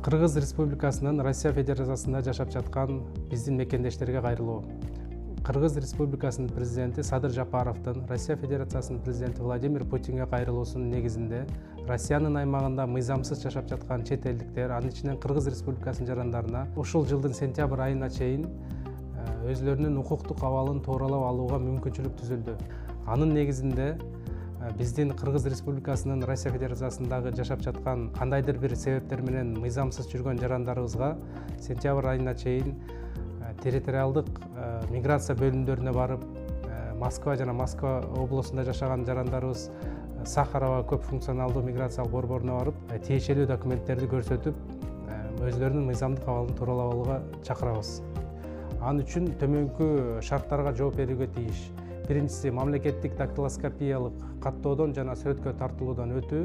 Кыргыз Республикасынын Россия Федерациясында жашап жаткан биздин мекендештерге кайрылуу. Кыргыз Республикасынын президенти Садыр Жапаровдун Россия Федерациясынын президенти Владимир Путинге кайрылуусунун негизинде Россиянын аймагында мыйзамсыз жашап жаткан чет элдиктер, анын ичинен Кыргыз Республикасынын жарандарына ушул жылдын сентябрь айына чейин өзлөрүнүн укуктук абалын тууралап алууга мүмкүнчүлүк түзүлдү. Анын негизинде биздин Кыргыз Республикасынын Россия Федерациясындагы жашап жаткан кандайдыр бир себептер менен мыйзамсыз жүргөн жарандарыбызга сентябрь айына чейин территориалдык миграция бөлүмдөрүнө барып, Москва жана Москва облусунда жашаган жарандарыбыз Сахарова көп функционалдуу миграциялык борборуна барып, тиешелүү документтерди көрсөтүп, өзлөрүнүн мыйзамдык абалын тууралап алууга чакырабыз. Анын үчүн төмөнкү шарттарга жооп берүүгө тийиш. Биринчиси, мамлекеттик дактилоскопиялык каттоодон жана сүрөткө тартылуудан өтүү,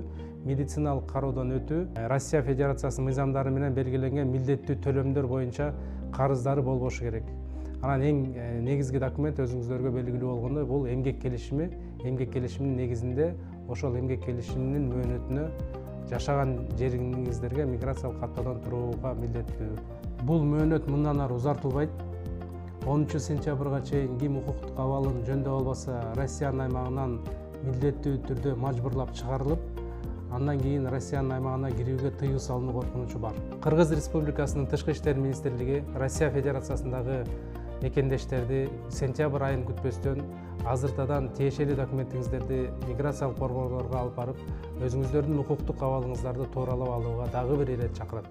медициналык кароодон өтүү, Россия Федерациясынын мыйзамдары менен белгиленген милдеттүү төлөмдөр боюнча карыздары болбошу керек. Анан эң негизги документ өзүңүздөргө белгилүү болгондой, бул эмгек келишими. Эмгек келишиминин негизинде ошол эмгек келишиминин мөөнөтүнө жашаган жериңиздерге миграциялык каттоодон турууга милдеттүү. Бул мөөнөт мындан ары узартылбайт. 10 сентябрга чейин ким укуктук абалын жөндөп албаса, Россиянын аймагынан милдеттүү түрдө мажбурлап чыгарылып, андан кийин Россиянын аймагына кирүүгө тыюу салынуу коркунучу бар. Кыргыз Республикасынын Тышкы иштер министрлиги Россия Федерациясындагы мекендештерди сентябрь айын күтпөстөн азыртадан тиешелүү документиңиздерди миграциялык борборлорго алып барып, өзүңүздөрдүн укуктук абалыңыздарды тууралап алууга дагы бир ирет чакырат.